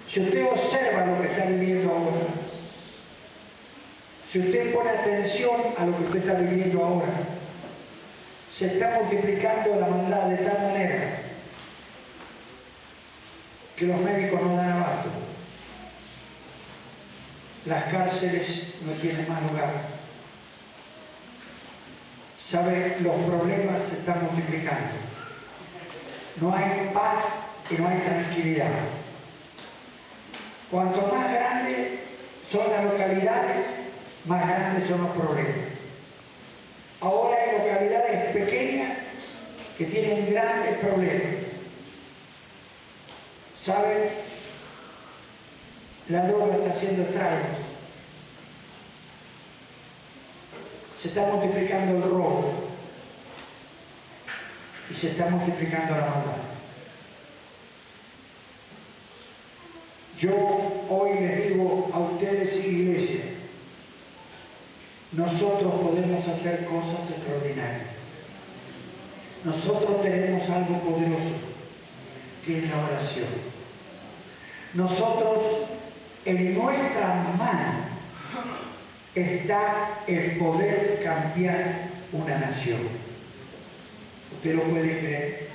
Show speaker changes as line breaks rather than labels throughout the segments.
Si usted observa lo que está viviendo ahora, si usted pone atención a lo que usted está viviendo ahora, se está multiplicando la maldad de tal manera que los médicos no dan abasto. Las cárceles no tienen más lugar. ¿Sabe? Los problemas se están multiplicando. No hay paz y no hay tranquilidad. Cuanto más grandes son las localidades, más grandes son los problemas. Ahora hay localidades pequeñas que tienen grandes problemas. ¿Saben? La droga está haciendo estragos. Se está multiplicando el robo y se está multiplicando la maldad. Yo hoy les digo a ustedes, iglesia, nosotros podemos hacer cosas extraordinarias. Nosotros tenemos algo poderoso, que es la oración. Nosotros, en nuestra mano, está el poder cambiar una nación. ¿Usted lo puede creer?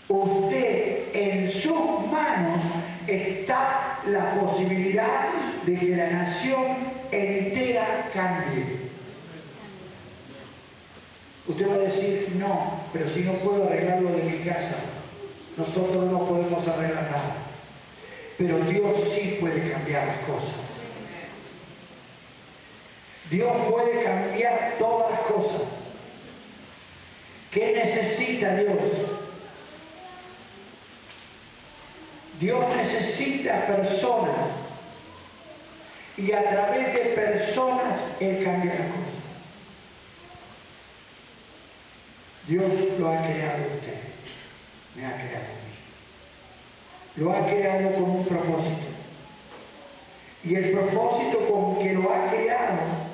Usted, en sus manos está la posibilidad de que la nación entera cambie. Usted va a decir, no, pero si no puedo arreglarlo de mi casa, nosotros no podemos arreglar nada. Pero Dios sí puede cambiar las cosas. Dios puede cambiar todas las cosas. ¿Qué necesita Dios? Dios necesita personas y a través de personas Él cambia las cosas. Dios lo ha creado a usted, me ha creado a mí. Lo ha creado con un propósito. Y el propósito con que lo ha creado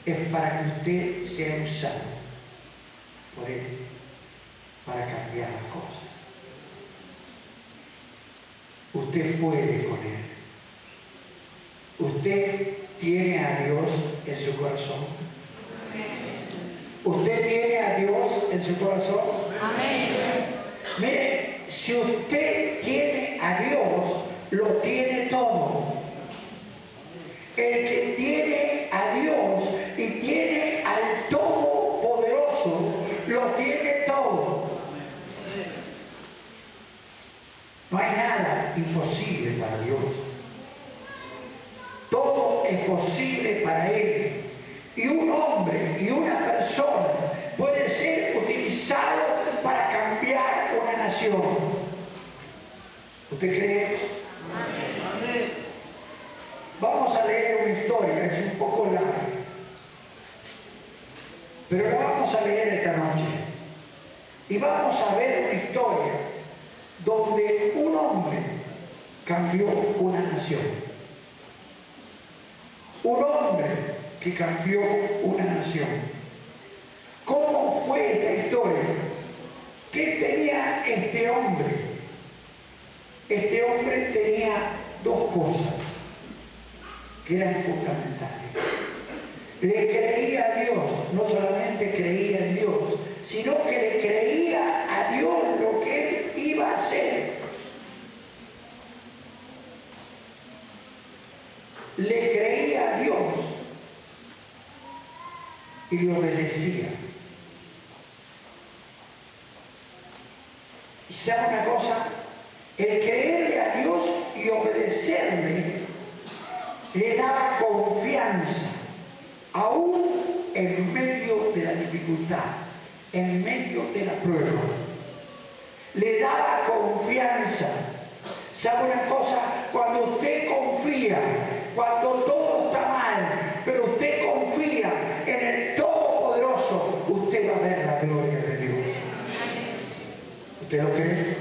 es para que usted sea usado por Él, para cambiar las cosas. Usted puede con Él. Usted tiene a Dios en su corazón. ¿Usted tiene a Dios en su corazón? Amén. Mire, si usted tiene a Dios, lo tiene todo. El que tiene a Dios y tiene al Todopoderoso, lo tiene todo. No hay nada imposible para Dios. Todo es posible para Él. Y un hombre y una persona puede ser utilizado para cambiar una nación. ¿Usted cree? Amén. Vamos a leer una historia, es un poco larga, pero la vamos a leer esta noche. Y vamos a ver una historia donde un hombre cambió una nación. Un hombre que cambió una nación. ¿Cómo fue esta historia? ¿Qué tenía este hombre? Este hombre tenía dos cosas que eran fundamentales. Le creía a Dios, no solamente creía en Dios, sino que le creía a Dios lo que Él iba a hacer. Le creía a Dios y le obedecía. ¿Y sabe una cosa? El creerle a Dios y obedecerle le daba confianza, aún en medio de la dificultad, en medio de la prueba. Le daba confianza. ¿Sabe una cosa? Cuando usted confía, cuando todo está mal, pero usted confía en el Todopoderoso, usted va a ver la gloria de Dios. ¿Usted lo cree?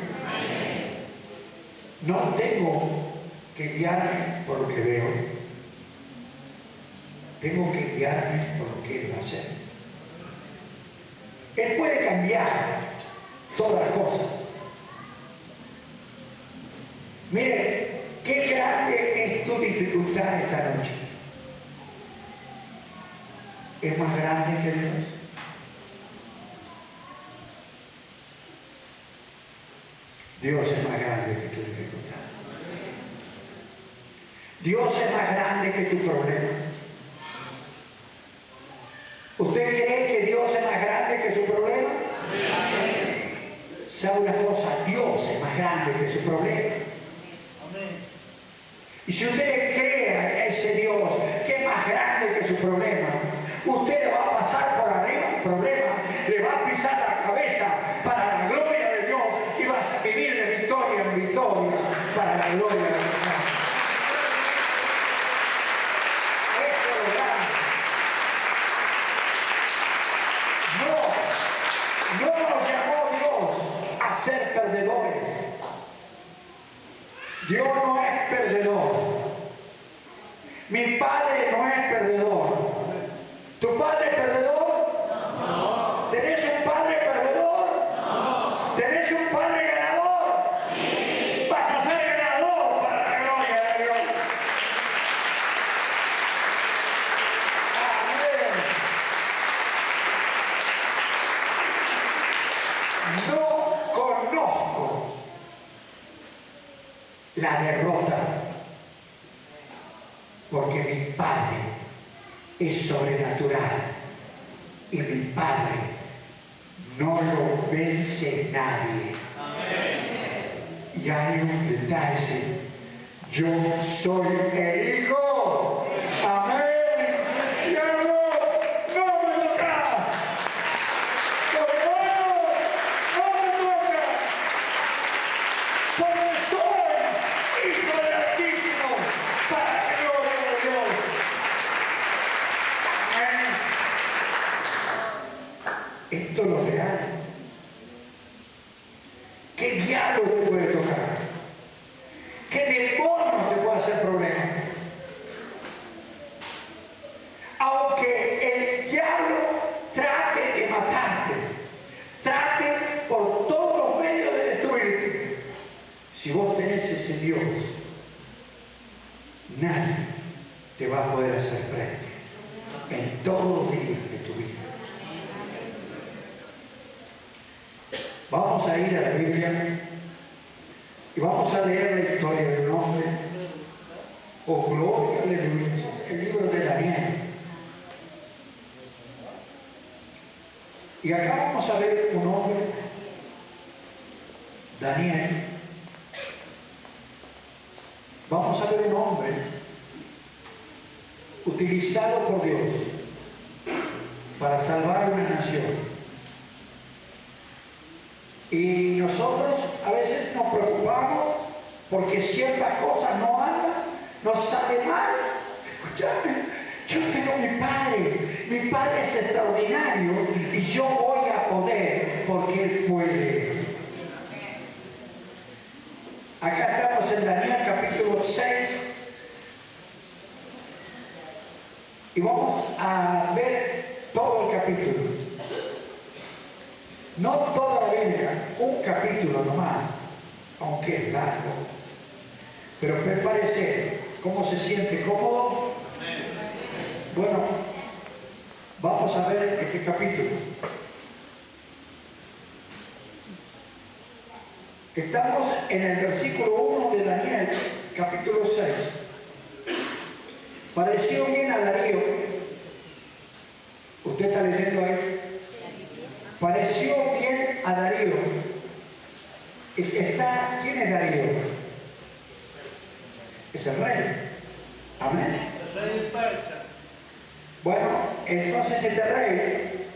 No tengo que guiarme por lo que veo. Tengo que guiarme por lo que Él va a hacer. Él puede cambiar todas las cosas. Mire, qué grande es tu dificultad esta noche. ¿Es más grande que Dios? Dios es más grande que tu dificultad. Dios es más grande que tu problema. ¿Usted cree que Dios es más grande que su problema? ¿Sabe una cosa? Dios es más grande que su problema. Y si usted le cree a ese Dios que es más grande que su problema, usted le va a pasar por arriba el problema, le va a pisar la cabeza para la gloria de Dios y vas a vivir de victoria en victoria para la gloria de Dios. Esto es grande. No nos llamó Dios a ser perdedores. Dios no es perdedor. Mi padre no es perdedor. ¿Tu padre es perdedor? No. ¿Tenés un padre perdedor? No. ¿Tenés un padre ganador? Sí. Vas a ser ganador para la gloria de Dios. Amén. No conozco la derrota, porque mi Padre es sobrenatural y mi Padre no lo vence nadie. Amén. Y hay un detalle: yo soy el Hijo. Amén. Y no me tocas. Los hermanos, no me tocas. Porque soy Hijo del Altísimo para la gloria de Dios. Amén. Esto es lo real. ¿Qué diablo te puede tocar? ¿Qué demonio te puede hacer problema? Aunque el diablo trate de matarte, trate por todos los medios de destruirte, si vos tenés ese Dios, nadie te va a poder hacer frente en todos los días de tu vida. Vamos a ir a la Biblia y vamos a leer la historia de un hombre. Oh, gloria, aleluya. Es el libro de Daniel. Y acá vamos a ver un hombre, Daniel. Vamos a ver un hombre utilizado por Dios para salvar una nación. Y nosotros a veces nos preocupamos porque ciertas cosas no andan, nos sale mal. Escúchame, yo tengo mi padre es extraordinario y yo voy a poder porque Él puede. Acá estamos en Daniel capítulo 6 y vamos a ver todo el capítulo. No toda la Biblia, un capítulo nomás, aunque es largo. Pero prepárese. ¿Cómo se siente? ¿Cómodo? Bueno, vamos a ver este capítulo. Estamos en el versículo 1 de Daniel, capítulo 6. Pareció bien a Darío. ¿Usted está leyendo ahí? Pareció bien a Darío. ¿Quién es Darío? Es el rey. Amén.
El rey de Persia.
Bueno, entonces este rey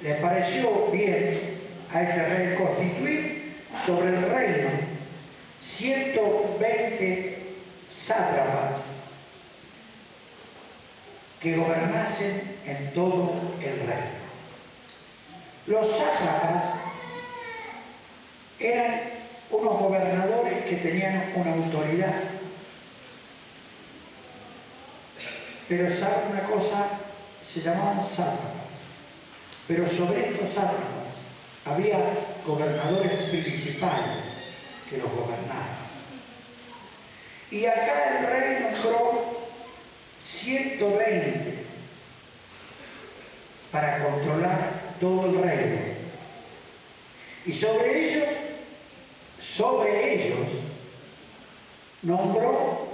le pareció bien a este rey constituir sobre el reino 120 sátrapas que gobernasen en todo el reino. Los sátrapas eran unos gobernadores que tenían una autoridad. Pero ¿saben una cosa? Se llamaban sátrapas. Pero sobre estos sátrapas había gobernadores principales que los gobernaban. Y acá el rey nombró 120 para controlar todo el reino. Y sobre ellos, nombró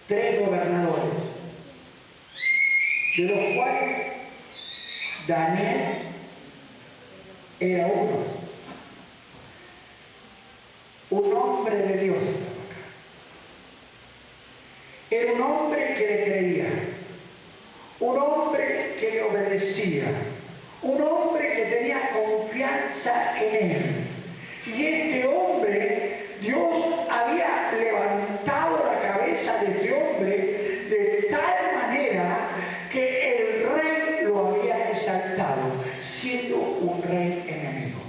3 gobernadores, de los cuales Daniel era uno, un hombre de Dios. Era un hombre que le creía, un hombre que le obedecía, un hombre que tenía confianza en él. Y este hombre, Dios había levantado la cabeza de este hombre de tal manera que el rey lo había exaltado, siendo un rey enemigo.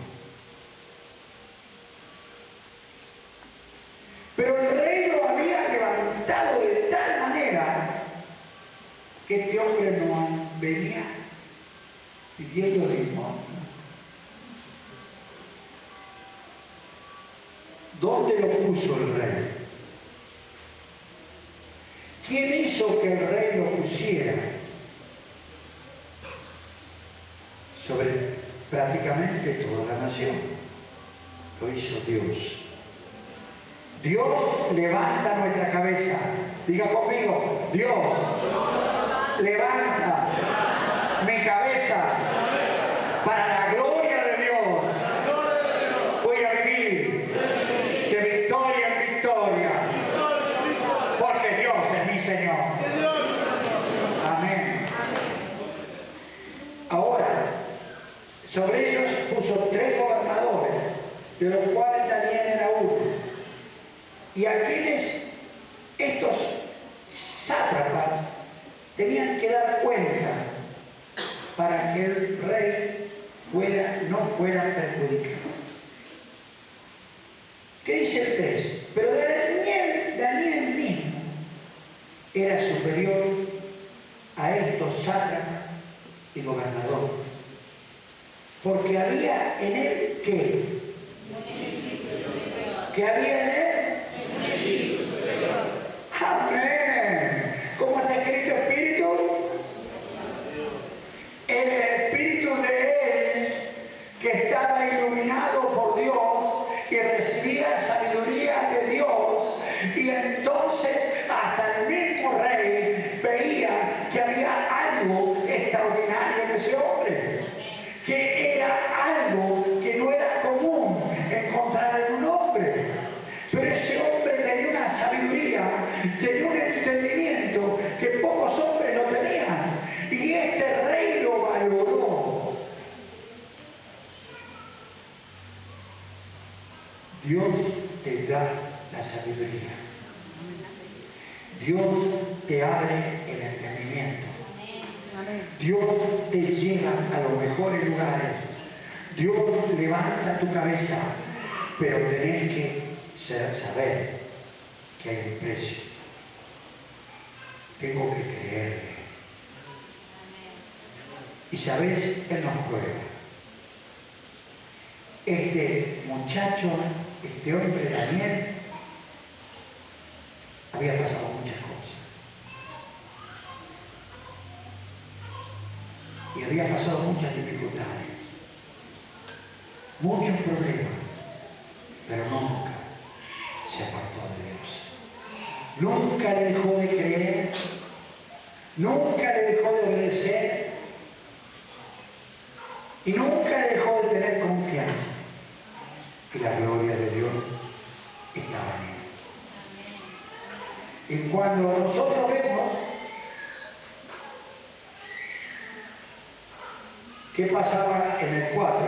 Pero el rey lo había levantado de tal manera que este hombre no venía pidiendo limosna. ¿Dónde lo puso el rey? ¿Quién hizo que el rey lo pusiera? Sobre prácticamente toda la nación. Lo hizo Dios. Dios levanta nuestra cabeza. Diga conmigo, Dios levanta mi cabeza para la gloria de Dios. Voy a vivir de victoria en victoria, porque Dios es mi Señor. Amén. Ahora, sobre ellos puso 3 gobernadores, de los cuales Daniel era uno. Y a quienes estos sátrapas tenían que dar cuenta para que el rey no fuera perjudicado. ¿Qué dice el 3? Pero Daniel mismo era superior a estos sátrapas y gobernadores, porque había en él ¿qué había en él? Amén. ¿Cómo está escrito espíritu? El espíritu de él, que estaba iluminado por Dios y recibía sabiduría de Dios, y entonces hasta el mismo rey veía que había algo extraordinario en ese hombre, que era algo que no era común encontrar en un hombre. Pero ese hombre tenía una sabiduría, tenía un entendimiento que pocos hombres lo tenían, y este rey lo valoró. Dios te da la sabiduría. Dios te abre el entendimiento. Dios te lleva a los mejores lugares. Dios levanta tu cabeza, pero tenés que saber que hay un precio. Tengo que creerle. Y sabes, Él nos prueba. Este muchacho, este hombre Daniel, había pasado muchas cosas. Y había pasado muchas dificultades, muchos problemas, pero nunca se apartó de Dios. Nunca le dejó de creer, nunca le dejó de obedecer, y nunca dejó de tener confianza. Y la gloria de Dios estaba en él. Y cuando nosotros vemos qué pasaba en el 4,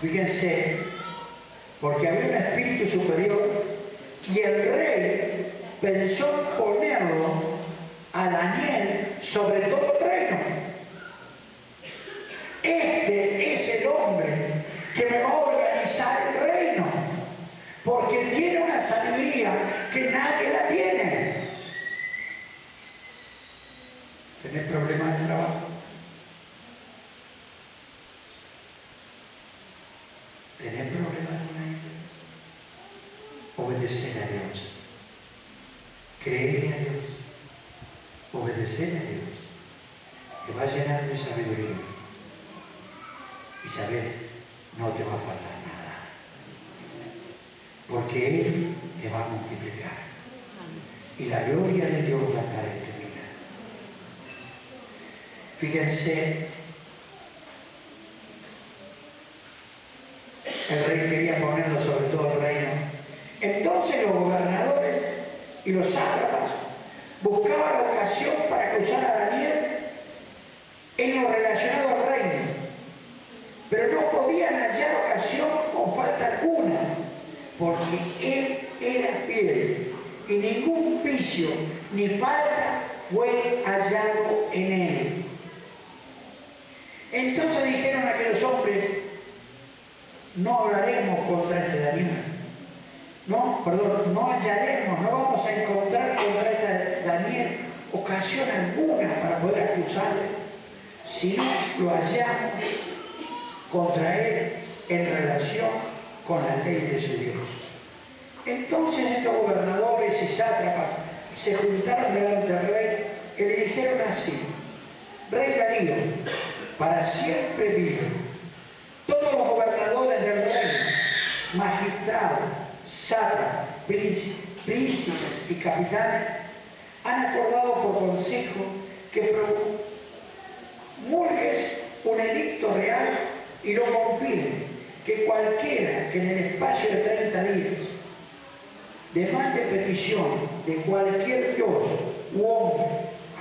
fíjense, porque había un espíritu superior y el rey pensó ponerlo a Daniel sobre todo el reino. Este es el hombre que me va a organizar el reino, porque tiene una sabiduría que nadie la tiene. ¿Tenés problemas de trabajo? ¿Tenés problemas con él? obedecer a Dios. Creerle a Dios, obedecer a Dios, te va a llenar de sabiduría. Y sabes, no te va a faltar nada, porque Él te va a multiplicar. Y la gloria de Dios va a estar en tu vida. Fíjense, el rey quería ponerlo sobre todo el reino. Entonces los gobernadores y los sátrapas buscaban la ocasión para acusar a Daniel en lo relacionado al reino, pero no podían hallar ocasión con falta alguna, porque él era fiel y ningún vicio ni falta fue hallado en él. Entonces dijeron aquellos hombres: no hablaremos contra este Daniel. No hallaremos, no vamos a encontrar contra este Daniel ocasión alguna para poder acusarle, sino lo hallamos contra él en relación con la ley de su Dios. Entonces estos gobernadores y sátrapas se juntaron delante del rey y le dijeron así: Rey Darío, para siempre vive. Todos los gobernadores del reino, magistrados, sátrapas, príncipes y capitanes, han acordado por consejo que promulgues un edicto real y lo confirme, que cualquiera que en el espacio de 30 días demande petición de cualquier dios u hombre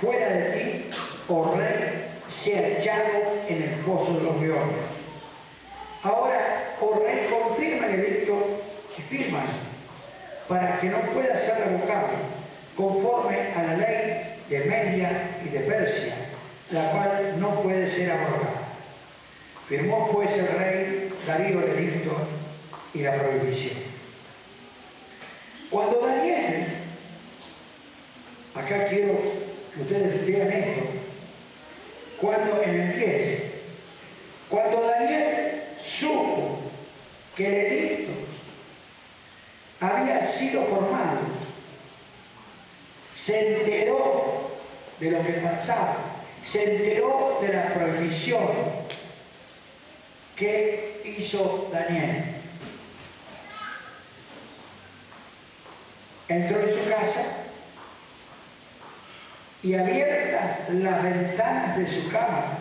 fuera de ti, oh rey, sea echado en el pozo de los leones. Ahora, oh rey, confirma el edicto y fírmalo, para que no pueda ser revocado, conforme a la ley de Media y de Persia, la cual no puede ser abrogada. Firmó pues el rey Darío el edicto y la prohibición. Cuando Daniel, acá quiero que ustedes vean esto, cuando en el 10, cuando Daniel supo que el edicto había sido formado, se enteró de lo que pasaba, se enteró de la prohibición que hizo Daniel. Entró en su casa y abiertas las ventanas de su cámara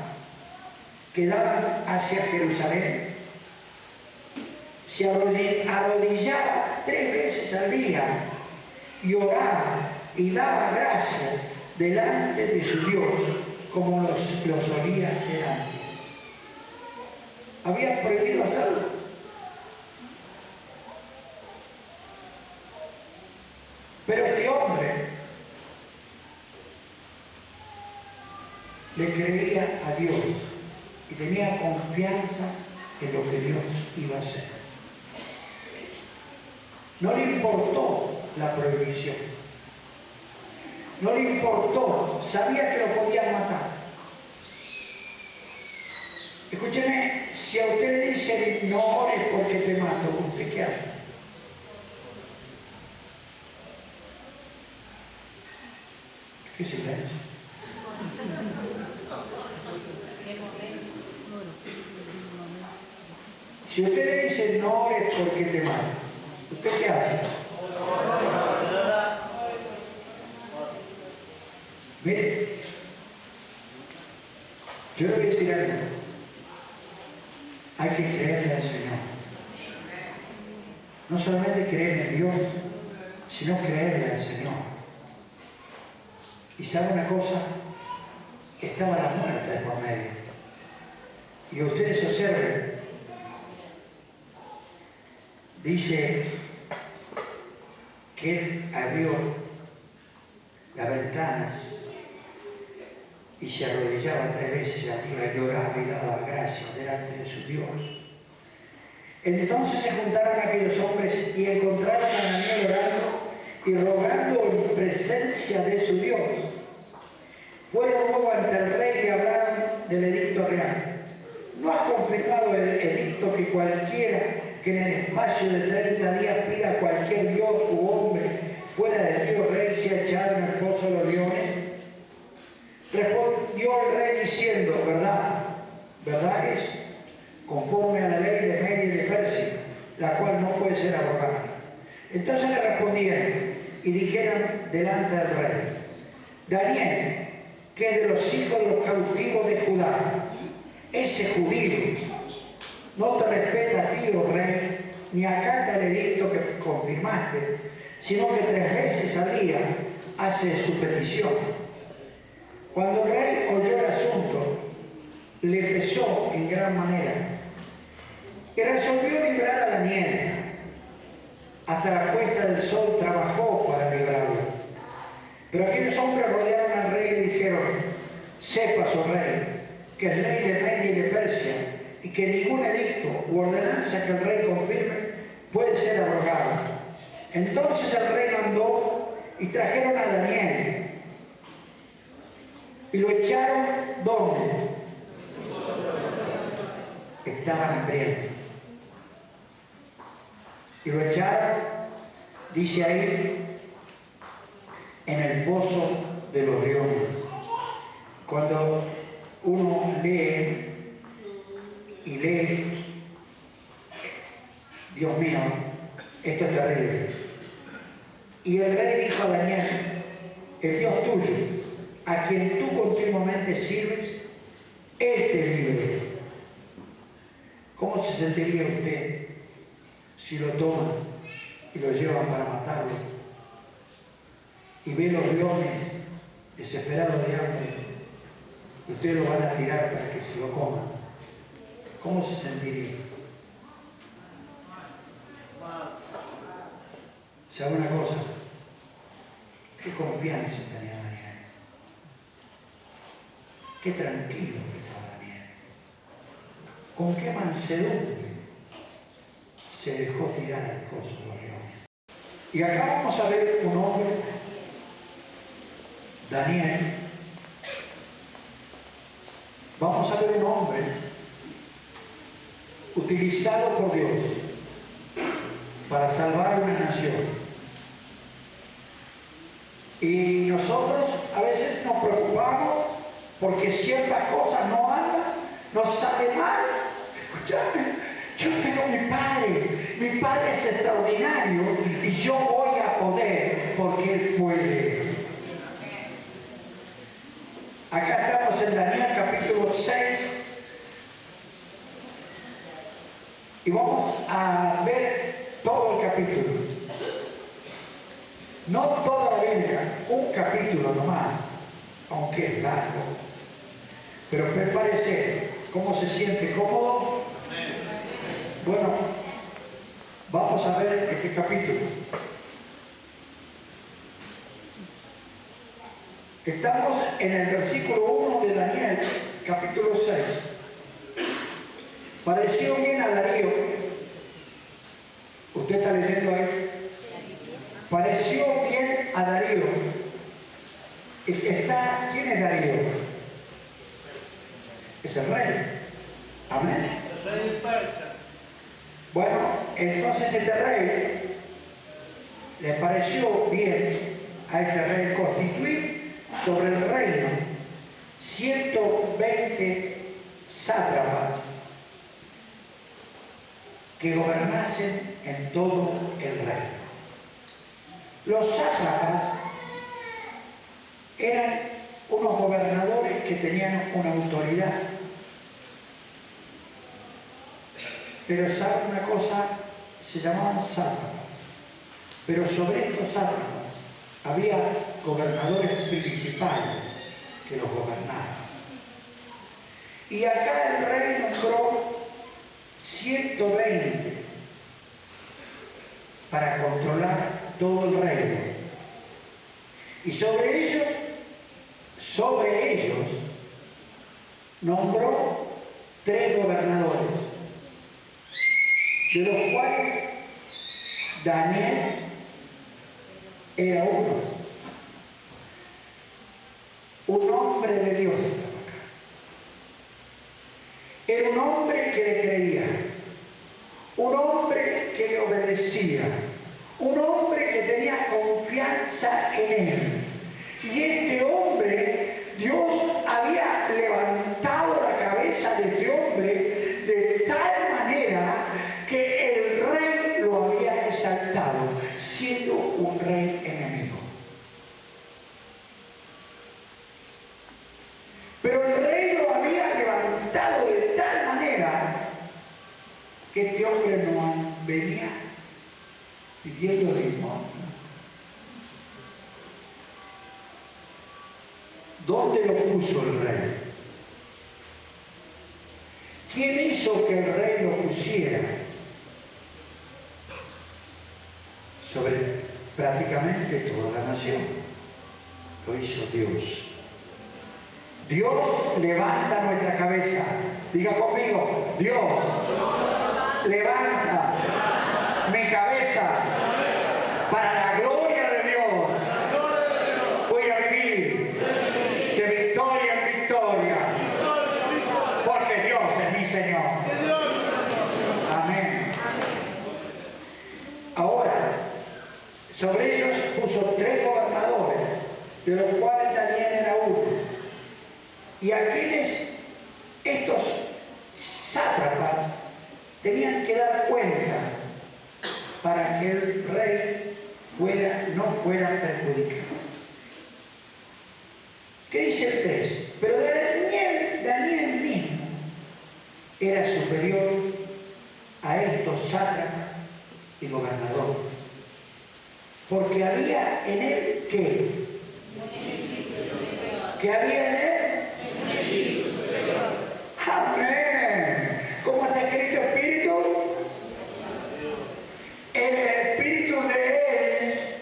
que daban hacia Jerusalén, se arrodillaba 3 veces al día y oraba y daba gracias delante de su Dios, como lo solía hacer antes. Había prohibido hacerlo. Pero este hombre le creía a Dios y tenía confianza en lo que Dios iba a hacer. No le importó la prohibición. No le importó, sabía que lo podían matar. Escúcheme, si a usted le dicen no ores porque te mato, ¿usted qué hace? ¿Qué silencio? Si usted le dice no ores porque te mato, ¿usted qué hace? Mire, yo le voy a decir algo. Hay que creerle al Señor. No solamente creer en Dios, sino creerle al Señor. Y sabe una cosa, estaba la muerte de por medio. Y ustedes observen, dice que él abrió las ventanas y se arrodillaba 3 veces al día y oraba y daba gracias delante de su Dios. Entonces se juntaron aquellos hombres y encontraron a Daniel orando y rogando en presencia de su Dios. Fueron luego ante el rey y hablaron del edicto real. ¿No has confirmado el edicto que cualquiera que en el espacio de 30 días pida a cualquier dios u hombre fuera del Dios rey sea echado en el foso de los leones? Respondió el rey diciendo, verdad, verdad es, conforme a la ley de Media y de Persia, la cual no puede ser abrogada. Entonces le respondieron y dijeron delante del rey, Daniel, que es de los hijos de los cautivos de Judá, ese judío no te respeta a ti, oh rey, ni acata el edicto que confirmaste, sino que 3 veces al día hace su petición. Cuando el rey oyó el asunto, le pesó en gran manera y resolvió librar a Daniel. Hasta la puesta del sol trabajó para librarlo. Pero aquellos hombres rodearon al rey y le dijeron, sepas, oh rey, que es ley de Media y de Persia, y que ningún edicto u ordenanza que el rey confirme puede ser abrogado. Entonces el rey mandó y trajeron a Daniel y lo echaron ¿dónde? Estaban hambrientos. Y lo echaron, dice ahí, en el foso de los leones. Cuando uno lee y lee, Dios mío, esto es terrible. Y el rey dijo a Daniel, el Dios tuyo, a quien tú continuamente sirves, Él te libre. ¿Cómo se sentiría usted si lo toman y lo llevan para matarlo? Y ve los leones desesperados de hambre, y ustedes lo van a tirar para que se lo coman. ¿Cómo se sentiría? ¿Sabe una cosa? Qué confianza tenía Daniel. Qué tranquilo que estaba Daniel. Con qué mansedumbre se dejó tirar al foso de los leones. Y acá vamos a ver un hombre, Daniel. Vamos a ver un hombre utilizado por Dios para salvar una nación. Y nosotros a veces nos preocupamos porque ciertas cosas no andan, nos sale mal. Escúchame, yo tengo mi padre es extraordinario y yo voy a poder porque Él puede. Acá estamos en Daniel capítulo 6 y vamos a ver todo el capítulo. No toda la Biblia, un capítulo nomás, aunque es largo. Pero prepárese, ¿cómo se siente? ¿Cómodo? Bueno, vamos a ver este capítulo. Estamos en el versículo 1 de Daniel, capítulo 6. Pareció bien a Darío. ¿Usted está leyendo ahí? Pareció bien a Darío. ¿Quién es Darío? Es el rey. Amén. El rey de Persia. Bueno, entonces este rey le pareció bien a este rey constituir sobre el reino 120 sátrapas que gobernasen en todo el reino. Los sátrapas eran unos gobernadores que tenían una autoridad. Pero ¿saben una cosa? Se llamaban sátrapas. Pero sobre estos sátrapas había gobernadores principales que los gobernaban. Y acá el rey nombró 120 para controlar todo el reino. Y sobre ellos, nombró 3 gobernadores, de los cuales Daniel era uno. Un hombre de Dios. Era un hombre que le creía. Un hombre obedecía, un hombre que tenía confianza en él. Y este hombre, Dios había levantado la cabeza de este hombre de tal manera que el rey lo había exaltado, siendo un rey enemigo. Pero el rey lo había levantado de tal manera que este hombre no venía pidiendo limosna. ¿Dónde lo puso el rey? ¿Quién hizo que el rey lo pusiera? Sobre prácticamente toda la nación. Lo hizo Dios. Dios levanta nuestra cabeza. Diga conmigo, Dios levanta mi cabeza para la gloria de Dios. Voy a vivir de victoria en victoria, porque Dios es mi Señor. Amén. Ahora, sobre ellos puso 3 gobernadores, de los cuales Daniel era uno. Y a quienes estos sátrapas tenían que dar cuenta para que el rey no fuera perjudicado. ¿Qué dice el 3? Pero Daniel mismo era superior a estos sátrapas y gobernadores, porque había en él ¿qué había en él? Amén. ¿Cómo está escrito espíritu? El espíritu de él,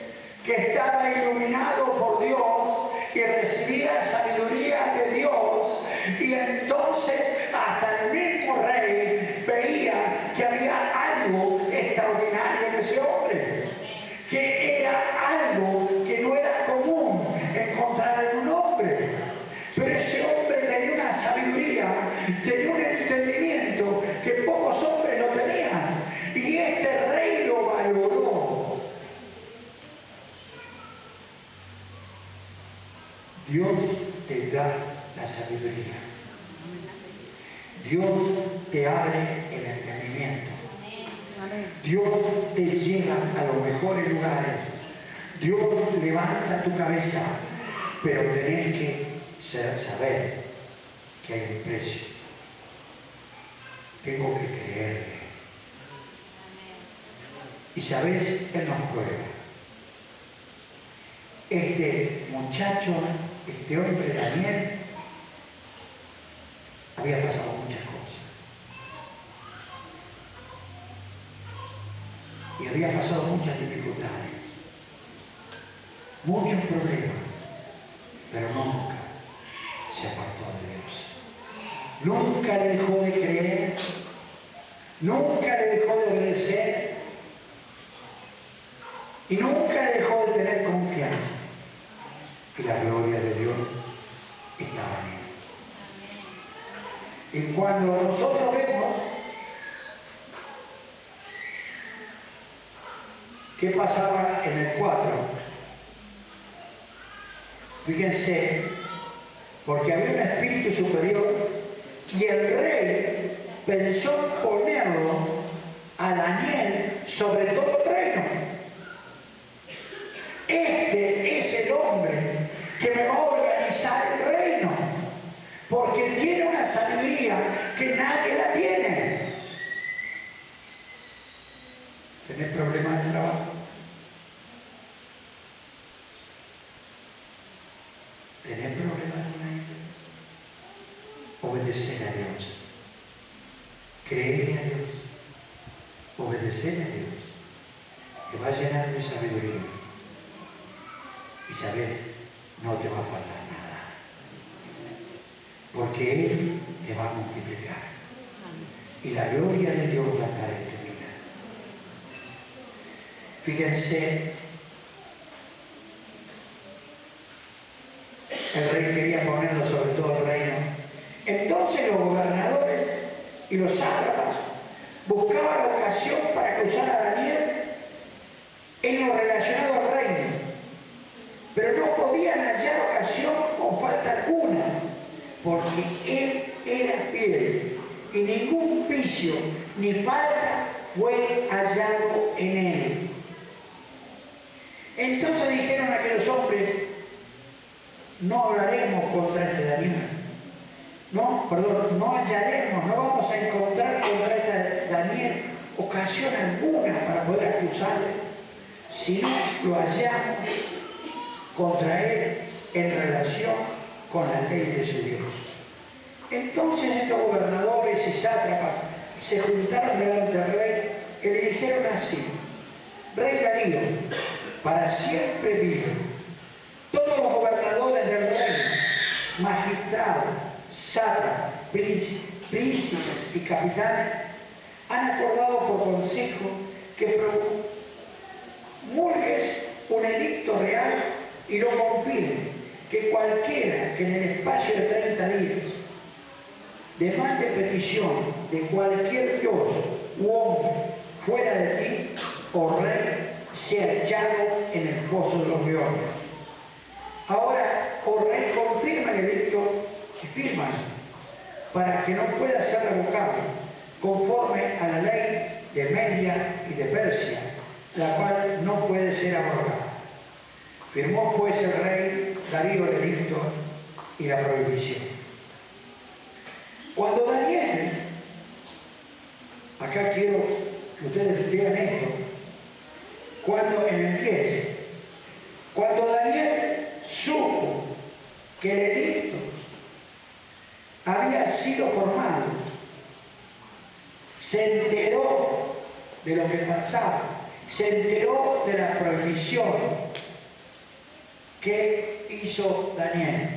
que estaba iluminado por Dios y recibía sabiduría de Dios, y entonces hasta el mismo rey veía que había algo extraordinario en ese hombre, que era algo que no era común encontrar en un hombre. Pero ese hombre tenía una sabiduría, tenía un entendimiento que pocos hombres lo tenían, y este rey lo valoró. Dios te da la sabiduría. Dios te abre el entendimiento. Dios te lleva a los mejores lugares. Dios levanta tu cabeza, pero tenés que saber que hay un precio. Tengo que creerle. Y sabes, Él nos prueba. Este muchacho, este hombre Daniel, había pasado muchas cosas. Y había pasado muchas dificultades, muchos problemas, pero nunca se apartó de Dios. Nunca le dejó de creer, nunca le dejó de obedecer, y nunca le dejó de tener confianza. Y la gloria de Dios estaba en él. Y cuando nosotros vemos qué pasaba en el 4, fíjense, porque había un espíritu superior y el rey pensó ponerlo a Daniel sobre todo el reino. Este es el hombre que me va a organizar el reino, porque tiene una sabiduría que nadie la tiene. ¿Tenés problemas de trabajo? ¿Tenés problemas con él? Obedecer a Dios. Creerle a Dios. Obedecer a Dios. Te va a llenar de sabiduría. Y sabes, no te va a faltar nada. Porque Él te va a multiplicar. Y la gloria de Dios va a estar en tu vida. Fíjense, el rey quería ponerlo sobre todo el reino. Entonces los gobernadores y los sátrapas buscaban la ocasión para acusar a Daniel vicio ni falta fue hallado en él. Entonces dijeron aquellos hombres: no hablaremos contra este Daniel. No hallaremos, no vamos a encontrar contra este Daniel ocasión alguna para poder acusarle, si no lo hallamos contra él en relación con la ley de su Dios. Entonces estos gobernadores y sátrapas se juntaron delante del rey y le dijeron así: Rey Darío, para siempre vive. Todos los gobernadores del reino, magistrados, sátrapas, príncipes y capitanes, han acordado por consejo que promulgues un edicto real y lo confirme, que cualquiera que en el espacio de 30 días demande petición de cualquier dios u hombre fuera de ti, oh rey, sea echado en el pozo de los leones. Ahora, oh rey, confirma el edicto y fírmalo, para que no pueda ser revocado, conforme a la ley de Media y de Persia, la cual no puede ser abrogada. Firmó pues el rey Darío el edicto y la prohibición. Cuando Daniel, acá quiero que ustedes vean esto, cuando en el 10, cuando Daniel supo que el edicto había sido formado, se enteró de lo que pasaba, se enteró de la prohibición que hizo Daniel.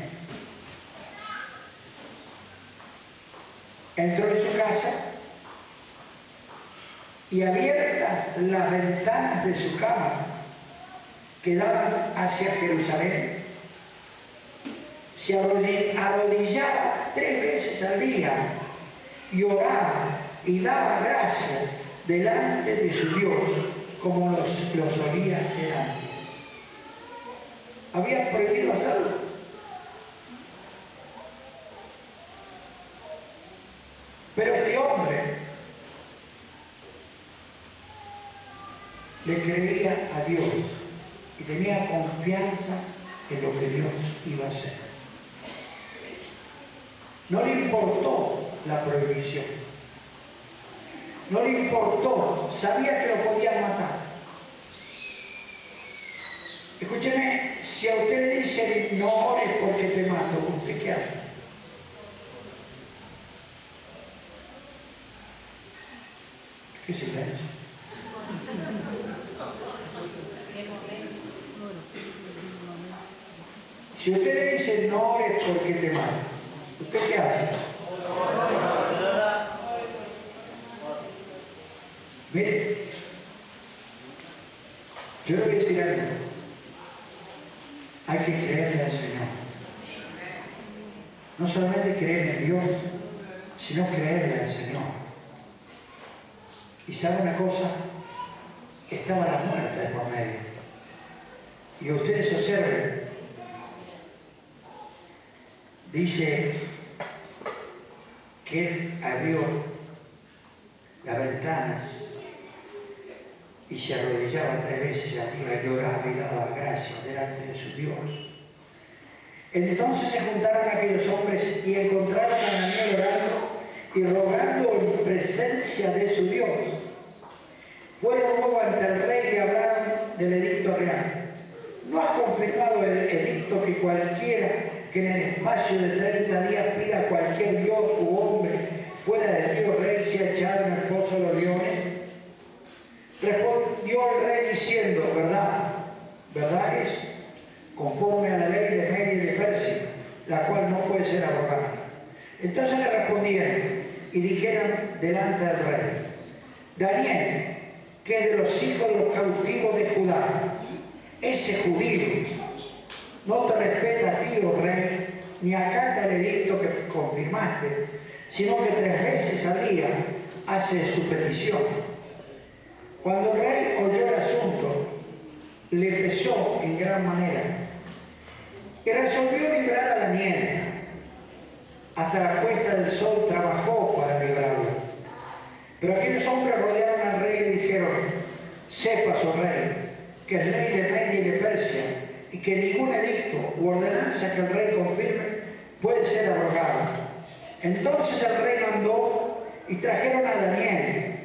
Entró en su casa y abiertas las ventanas de su cámara que daban hacia Jerusalén, se arrodillaba 3 veces al día y oraba y daba gracias delante de su Dios como lo solía hacer antes. Habían prohibido hacerlo. Pero este hombre le creía a Dios y tenía confianza en lo que Dios iba a hacer. No le importó la prohibición. No le importó, sabía que lo podían matar. Escúcheme, si a usted le dicen no ores porque te mato, ¿usted qué hace? ¿Qué silencio? Si usted le dice no ores porque te mato, ¿usted qué hace? Mire, yo le voy a decir algo. Hay que creerle al Señor. No solamente creer en Dios, sino creerle al Señor. Y sabe una cosa, estaba la muerte por medio. Y ustedes observen, dice que él abrió las ventanas y se arrodillaba 3 veces al día y oraba y daba gracias delante de su Dios. Entonces se juntaron aquellos hombres y encontraron a Daniel orando y rogando en presencia de su Dios. Fueron luego ante el rey y hablaron del edicto real. ¿No has confirmado el edicto que cualquiera que en el espacio de 30 días pida a cualquier dios u hombre fuera de Dios rey sea echado en el foso de los leones? Respondió el rey diciendo: verdad es, conforme a la ley de Media y de Persia, la cual no puede ser abrogada. Entonces le respondieron y dijeron delante del rey: Daniel, que es de los hijos de los cautivos de Judá, ese judío no te respeta a ti, oh rey, ni acata el edicto que confirmaste, sino que 3 veces al día hace su petición. Cuando el rey oyó el asunto, le pesó en gran manera y resolvió librar a Daniel. Hasta la puesta del sol trabajó para librarlo. Pero aquellos hombres rodearon al rey y le dijeron: sepas, oh rey, que el rey de Media y de Persia, y que ningún edicto u ordenanza que el rey confirme puede ser abrogado. Entonces el rey mandó y trajeron a Daniel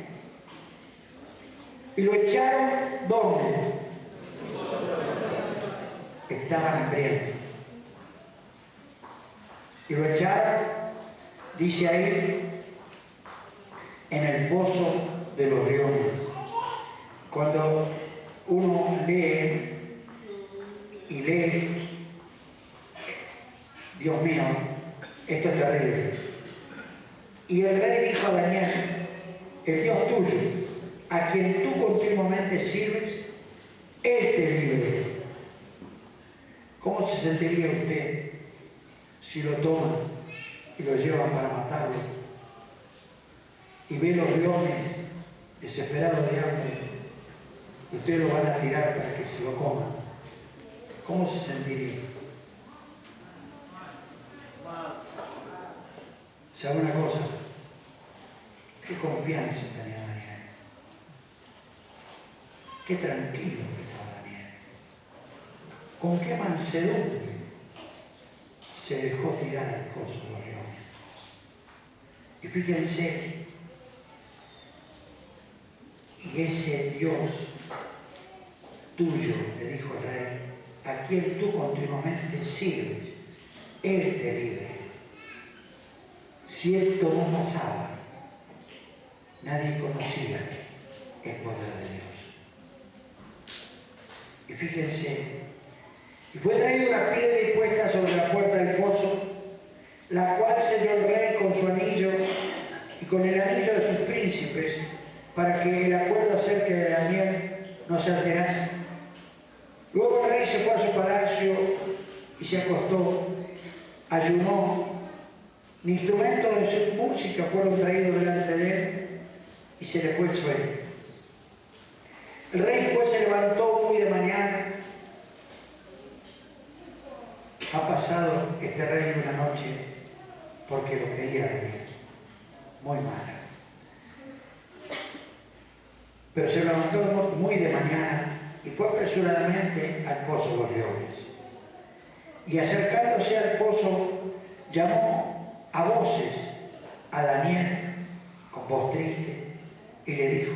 y lo echaron ¿dónde? Estaban hambrientos. Y lo echaron, dice ahí, en el foso de los leones. Cuando uno lee y lee, Dios mío, esto es terrible. Y el rey dijo a Daniel: el Dios tuyo, a quien tú continuamente sirves, Él te libre. ¿Cómo se sentiría usted si lo toman y lo llevan para matarlo? Y ve los leones desesperados de hambre, y ustedes lo van a tirar para que se lo coman. ¿Cómo se sentiría? ¿Sabe una cosa? Qué confianza tenía Daniel. Qué tranquilo que estaba Daniel. Con qué mansedumbre se dejó tirar al foso de los leones. Y fíjense, y ese Dios tuyo, le dijo el rey, a quien tú continuamente sirves, Él te libre. Si esto no pasaba, nadie conocía el poder de Dios. Y fíjense, y fue traída una piedra y puesta sobre la puerta del foso, la cual selló el rey con su anillo y con el anillo de sus príncipes, para que el acuerdo acerca de Daniel no se alterase. Luego el rey se fue a su palacio y se acostó, ayunó. Instrumentos de su música fueron traídos delante de él y se le fue el sueño. El rey pues se levantó muy de mañana. Ha pasado este rey una noche porque lo quería Daniel, muy mala. Pero se levantó muy de mañana y fue apresuradamente al foso de los leones. Y acercándose al foso, llamó a voces a Daniel con voz triste y le dijo: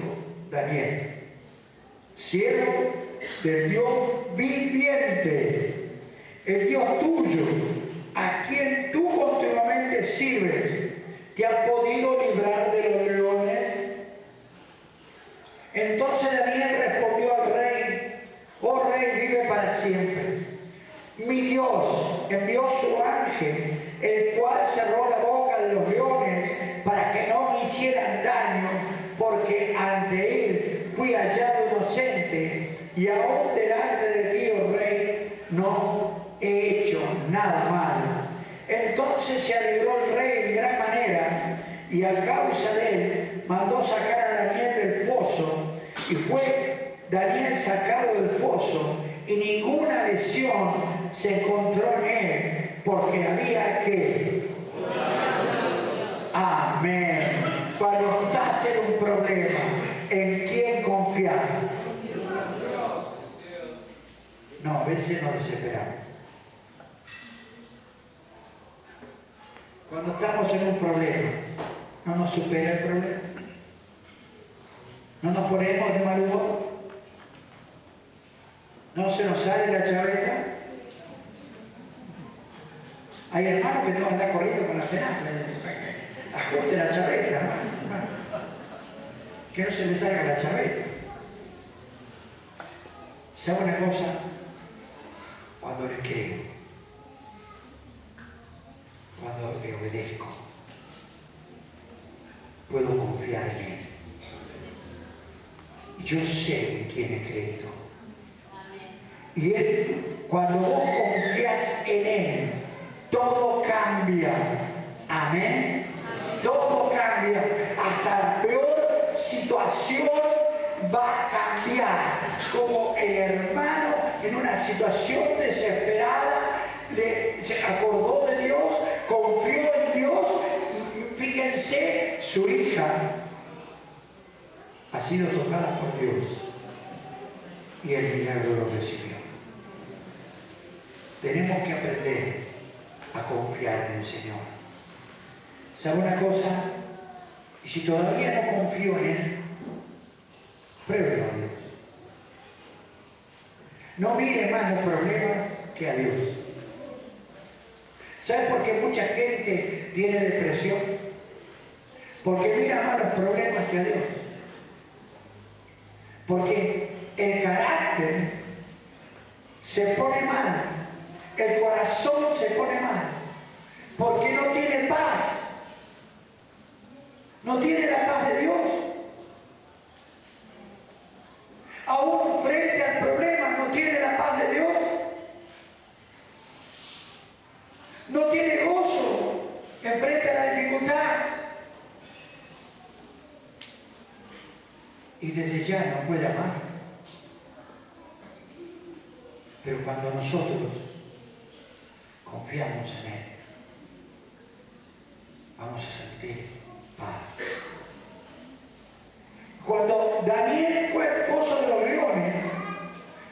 Daniel, siervo del Dios viviente, el Dios tuyo, a quien tú continuamente sirves, ¿te ha podido librar de los leones? Entonces Daniel respondió al rey: oh rey, vive para siempre. Mi Dios envió su ángel, el cual cerró la boca de los leones para que no me hicieran daño, porque ante él fui hallado inocente, y aún delante de ti, oh rey, no he hecho nada malo. Entonces se alegró el rey en gran manera, y a causa de él mandó sacar a Daniel del foso, y fue Daniel sacado del foso, y ninguna lesión se encontró en él, porque había que... Amén. Cuando estás en un problema, ¿en quién confías? No, a veces nos desesperamos. Cuando estamos en un problema, no nos supera el problema. No nos ponemos de mal humor. No se nos sale la chaveta. Hay hermanos que no andan corriendo con la tenaza. Ajuste la chaveta, hermano. Que no se le salga la chaveta. ¿Sabe una cosa? Cuando le creo, cuando le obedezco, puedo confiar en Él. Yo sé en quién he creído. Y Él, cuando vos confías en Él, todo cambia. Amén. Todo cambia. Hasta la peor situación va a cambiar. Como el hermano en una situación desesperada se acordó de Dios, confió en Dios. Fíjense, su hija sido tocada por Dios y el milagro lo recibió. Tenemos que aprender a confiar en el Señor. ¿Sabe una cosa? Y si todavía no confío en Él, pruébelo a Dios. No mire más los problemas que a Dios. ¿Sabe por qué mucha gente tiene depresión? Porque mira más los problemas que a Dios. Porque el carácter se pone mal, el corazón se pone mal, porque no tiene paz, no tiene la paz de Dios. Aún frente al problema no tiene la paz de Dios, no tiene gozo enfrente a la dificultad, y desde ya no puede amar. Pero cuando nosotros confiamos en Él, vamos a sentir paz. Cuando Daniel fue al pozo de los leones,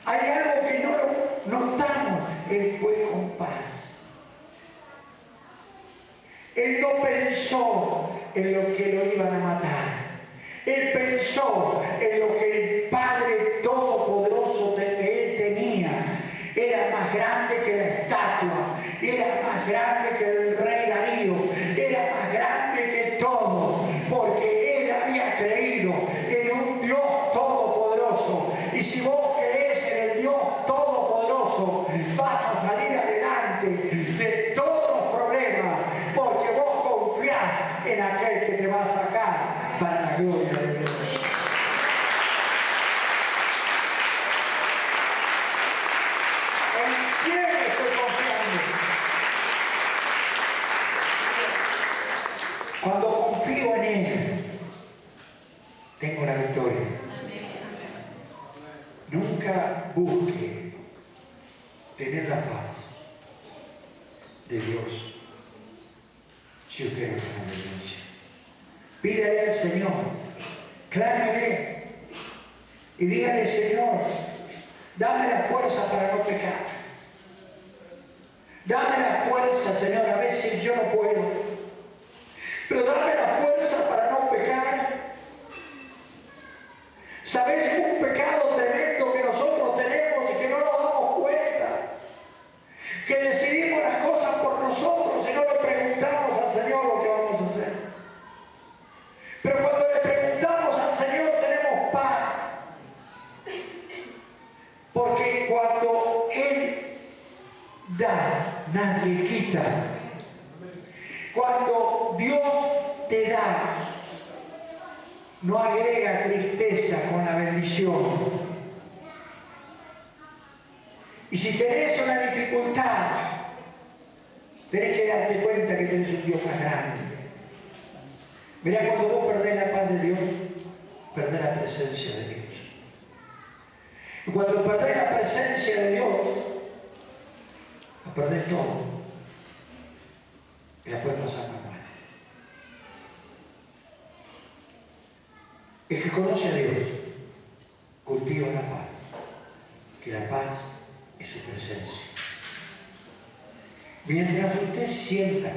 hay algo que no lo notamos. Él fue con paz. Él no pensó en lo que lo iban a matar. Él pensó en lo que el Padre Todopoderoso que él tenía. Era más grande que la estatua, era más grande que el rey Darío, era más grande que todo, porque él había creído en un Dios todopoderoso. Y si vos crees en el Dios todopoderoso, vas a salir adelante de todos los problemas, porque vos confías en aquel que te va a sacar para la gloria de Dios. Cuando confío en Él, tengo la victoria. Nunca busque tener la paz de Dios si usted no tiene obediencia. Pídale al Señor, clámele y dígale: Señor, dame la fuerza para no pecar. Dame la fuerza, Señor, a veces yo no puedo. Pero dame la fuerza para no pecar. ¿Sabes un pecado tremendo que nosotros tenemos y que no nos damos cuenta? Que decidimos las cosas por nosotros y no le preguntamos al Señor lo que vamos a hacer. Pero cuando le preguntamos al Señor tenemos paz. Porque cuando Él da, nadie quita. Cuando Dios te da, no agrega tristeza con la bendición. Y si tenés una dificultad, tenés que darte cuenta que tenés un Dios más grande. Mirá, cuando vos perdés la paz de Dios, perdés la presencia de Dios. Y cuando perdés la presencia de Dios, lo perdés todo. Y después pasar muy mal. El que conoce a Dios cultiva la paz, que la paz es su presencia. Mientras usted sienta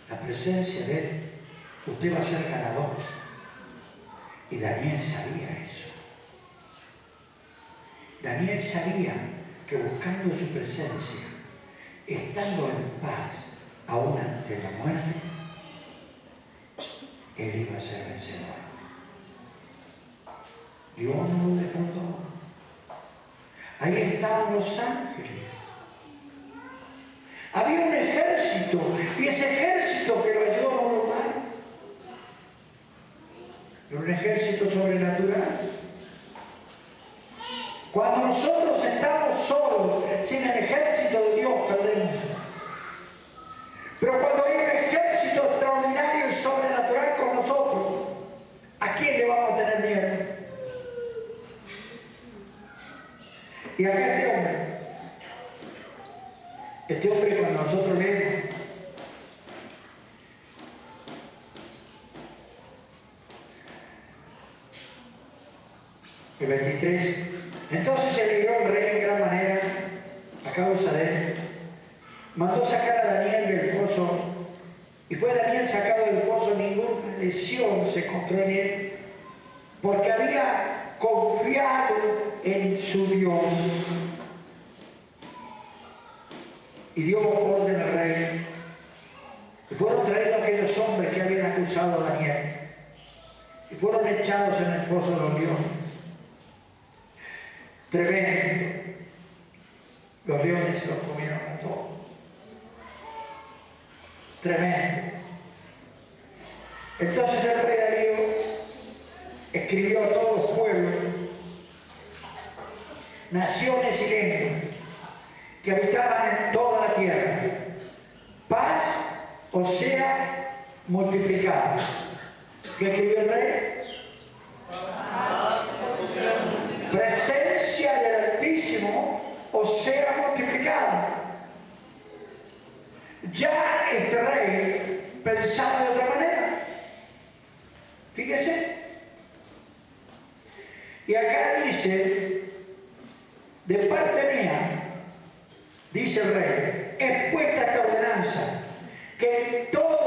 la presencia de Él, usted va a ser ganador. Y Daniel sabía eso. Daniel sabía que buscando su presencia, estando en paz, aún ante la muerte, él iba a ser vencedor. Dios no lo defraudó. Ahí estaban los ángeles. Había un ejército, y ese ejército que lo ayudó no lo mal. Era un ejército sobrenatural. Cuando nosotros estamos solos, sin el ejército de Dios, perdemos. Pero cuando hay un ejército extraordinario y sobrenatural con nosotros, ¿a quién le vamos a tener miedo? Y acá este hombre cuando nosotros leemos, 23. Entonces se alegró el rey en gran manera a causa de él. Mandó sacar a Daniel del pozo, y fue Daniel sacado del pozo, ninguna lesión se encontró en él, porque había confiado en su Dios. Y dio orden al rey, y fueron traídos aquellos hombres que habían acusado a Daniel, y fueron echados en el pozo de los leones. Tremendo. Los leones los comieron a todos. Tremendo. Entonces el rey Darío escribió a todos los pueblos, naciones y lenguas que habitaban en toda la tierra: paz o sea multiplicada. ¿Qué escribió el rey? Presencia del Altísimo o sea multiplicada. Ya este rey pensaba de otra manera. Fíjese. Y acá dice, de parte mía, dice el rey, es puesta esta ordenanza, que en todo